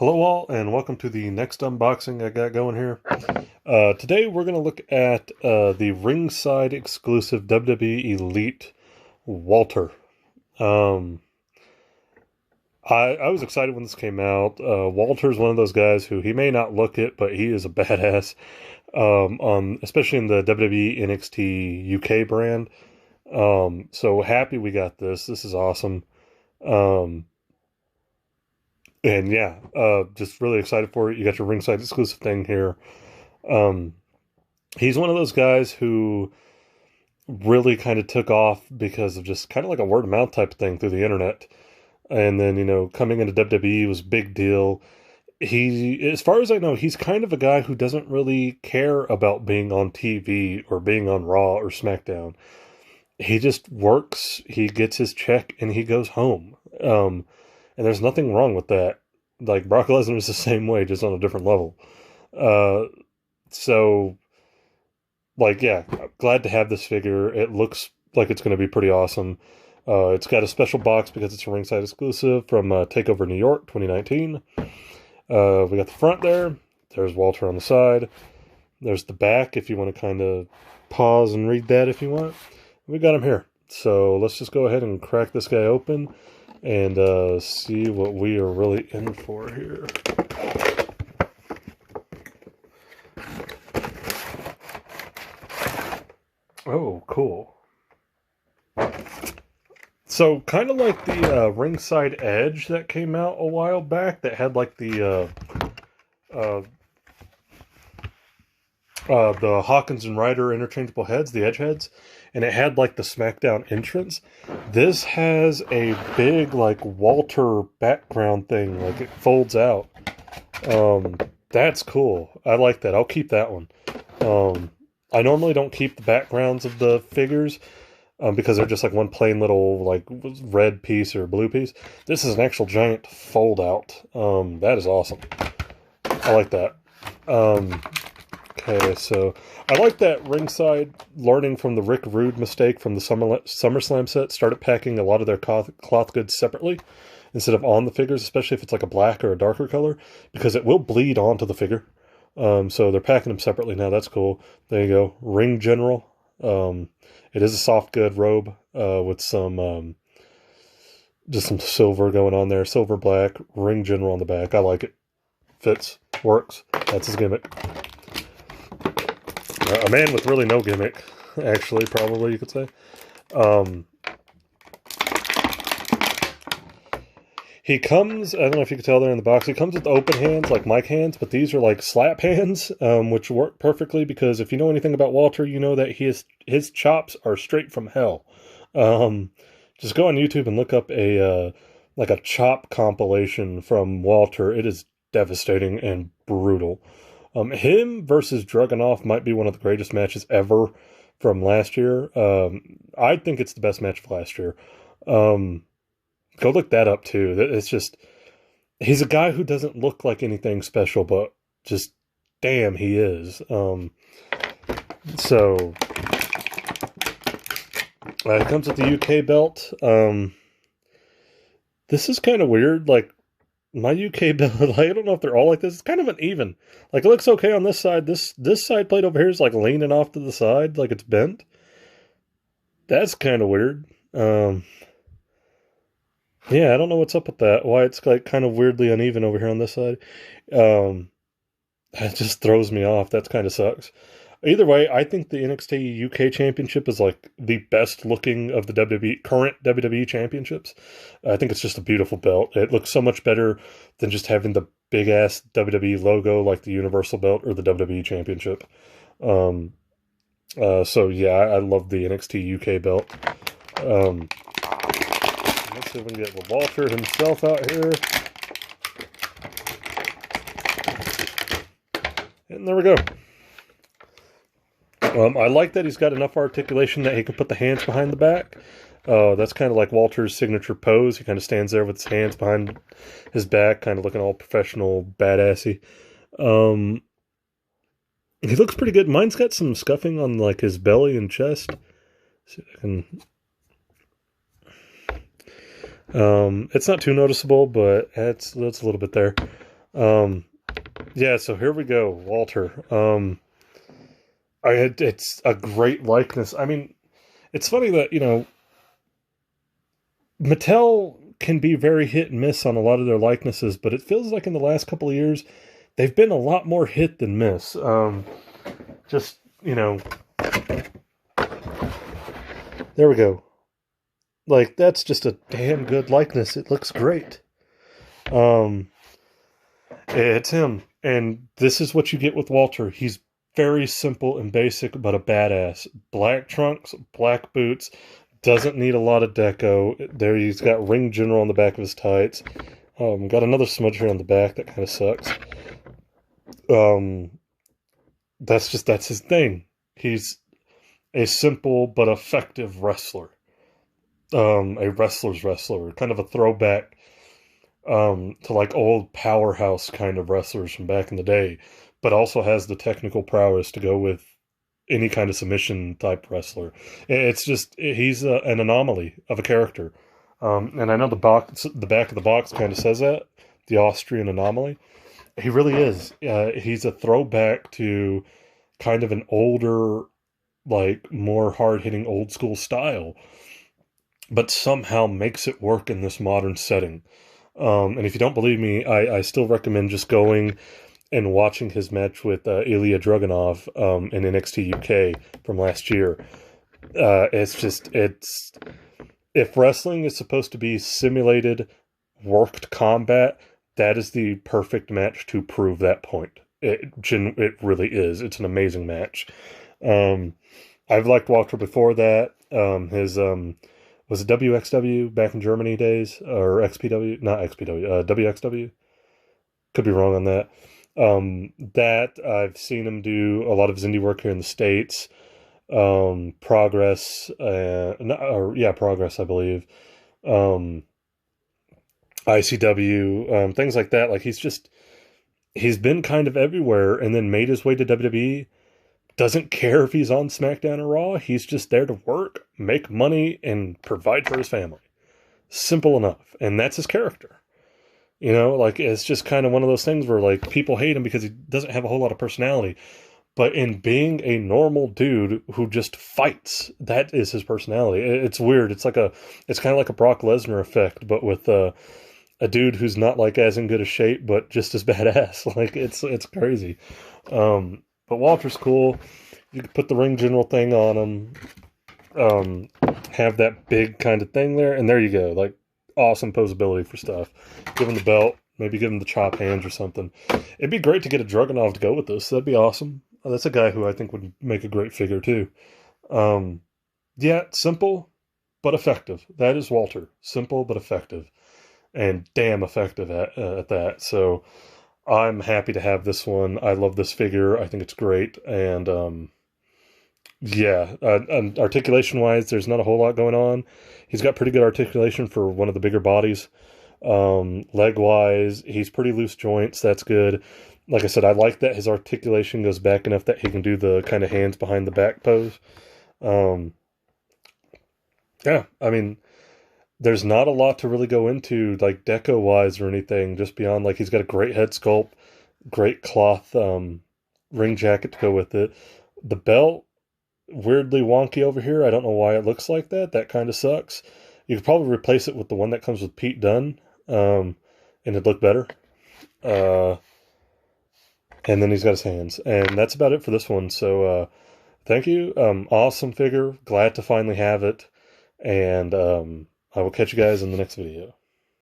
Hello all, and welcome to the next unboxing I got going here. Today we're going to look at the Ringside exclusive WWE Elite Walter. Um, I was excited when this came out. Walter's one of those guys who he may not look it, but he is a badass. Especially in the WWE NXT UK brand. So happy we got this. This is awesome. And yeah, just really excited for it. You got your Ringside exclusive thing here. Um, he's one of those guys who really kind of took off because of just kind of like a word of mouth type of thing through the internet. And then, coming into WWE was a big deal. As far as I know, he's kind of a guy who doesn't really care about being on TV or being on Raw or SmackDown. He just works, he gets his check, and he goes home. And there's nothing wrong with that. Like, Brock Lesnar is the same way, just on a different level. So, like, yeah, glad to have this figure. It looks like it's going to be pretty awesome. It's got a special box because it's a Ringside exclusive from TakeOver New York 2019. We got the front there. There's Walter on the side. There's the back if you want to kind of pause and read that if you want. We got him here. So let's just go ahead and crack this guy open and see what we are really in for here. Oh, cool. So, kind of like the Ringside Edge that came out a while back that had like the Hawkins and Ryder interchangeable heads, the Edge heads, and it had like the SmackDown entrance. This has a big like Walter background thing, like it folds out. That's cool. I like that. I'll keep that one. I normally don't keep the backgrounds of the figures because they're just like one plain little like red piece or blue piece. This is an actual giant fold out. That is awesome. I like that. Okay, so I like that Ringside, learning from the Rick Rude mistake from the SummerSlam set, started packing a lot of their cloth goods separately instead of on the figures, especially if it's like a black or a darker color, because it will bleed onto the figure. So they're packing them separately now. That's cool. There you go. Ring General. It is a soft good robe with some just some silver going on there. Silver black. Ring General on the back. I like it. Fits. Works. That's his gimmick. A man with really no gimmick, actually, probably you could say. He comes, I don't know if you can tell there in the box, he comes with open hands, like mic hands, but these are like slap hands, which work perfectly because if you know anything about Walter, you know that his chops are straight from hell. Just go on YouTube and look up a chop compilation from Walter. It is devastating and brutal. Him versus Dragunov might be one of the greatest matches ever from last year. I think it's the best match of last year. Go look that up too. It's just, he's a guy who doesn't look like anything special, but just damn, he is. So it comes with the UK belt. This is kind of weird. Like, my UK belt, I don't know if they're all like this. It's kind of uneven. Like, it looks okay on this side. This side plate over here is like leaning off to the side, like it's bent. That's kind of weird. Yeah, I don't know what's up with that. Why it's like kind of weirdly uneven over here on this side. It just throws me off. That kind of sucks. Either way, I think the NXT UK Championship is like the best looking of the current WWE championships. I think it's just a beautiful belt. It looks so much better than just having the big ass WWE logo like the Universal belt or the WWE Championship. So yeah, I love the NXT UK belt. Let's see if we can get Walter himself out here. And there we go. I like that he's got enough articulation that he can put the hands behind the back. That's kind of like Walter's signature pose. He kind of stands there with his hands behind his back, kind of looking all professional, badassy. He looks pretty good. Mine's got some scuffing on like his belly and chest. See if I can... it's not too noticeable, but it's a little bit there. Um, yeah, so here we go, Walter. It's a great likeness. I mean, it's funny that, Mattel can be very hit and miss on a lot of their likenesses, but it feels like in the last couple of years, they've been a lot more hit than miss. Just, there we go. Like, that's just a damn good likeness. It looks great. Um, it's him. And this is what you get with Walter. He's very simple and basic, but a badass. Black trunks, black boots, doesn't need a lot of deco. There he's got Ring General on the back of his tights. Got another smudge here on the back. That kind of sucks. That's his thing. He's a simple but effective wrestler. A wrestler's wrestler. Kind of a throwback to like old powerhouse kind of wrestlers from back in the day, but also has the technical prowess to go with any kind of submission type wrestler. It's just he's an anomaly of a character, and I know the back of the box kind of says that, the Austrian anomaly. He really is. He's a throwback to kind of an older, like more hard hitting old school style, but somehow makes it work in this modern setting. And if you don't believe me, I still recommend just going and watching his match with Ilya Dragunov in NXT UK from last year. It's if wrestling is supposed to be simulated, worked combat, that is the perfect match to prove that point. It really is. It's an amazing match. I've liked Walter before that. His was it WXW back in Germany days or XPW? Not XPW. WXW. Could be wrong on that. That I've seen him do a lot of his indie work here in the States. Progress, Progress, I believe. ICW, things like that. Like he's been kind of everywhere, and then made his way to WWE. Doesn't care if he's on SmackDown or Raw. He's just there to work, make money, and provide for his family. Simple enough. And that's his character. Like, it's just kind of one of those things where, like, people hate him because he doesn't have a whole lot of personality. But in being a normal dude who just fights, that is his personality. It's weird. It's kind of like a Brock Lesnar effect, but with a dude who's not, like, as in good a shape, but just as badass. Like, it's crazy. But Walter's cool. You could put the Ring General thing on him. Have that big kind of thing there, and there you go. Like, awesome posability for stuff. Give him the belt. Maybe give him the chop hands or something. It'd be great to get a Dragunov to go with this. That'd be awesome. That's a guy who I think would make a great figure, too. Simple, but effective. That is Walter. Simple, but effective. And damn effective at that. So I'm happy to have this one. I love this figure. I think it's great. And articulation-wise, there's not a whole lot going on. He's got pretty good articulation for one of the bigger bodies. Leg-wise, he's pretty loose joints. That's good. Like I said, I like that his articulation goes back enough that he can do the kind of hands behind the back pose. I mean, there's not a lot to really go into, like, deco-wise or anything, just beyond, like, he's got a great head sculpt, great cloth ring jacket to go with it. The belt, weirdly wonky over here. I don't know why it looks like that. That kind of sucks. You could probably replace it with the one that comes with Pete Dunne, and it'd look better. And then he's got his hands. And that's about it for this one. So, thank you. Awesome figure. Glad to finally have it. And I will catch you guys in the next video.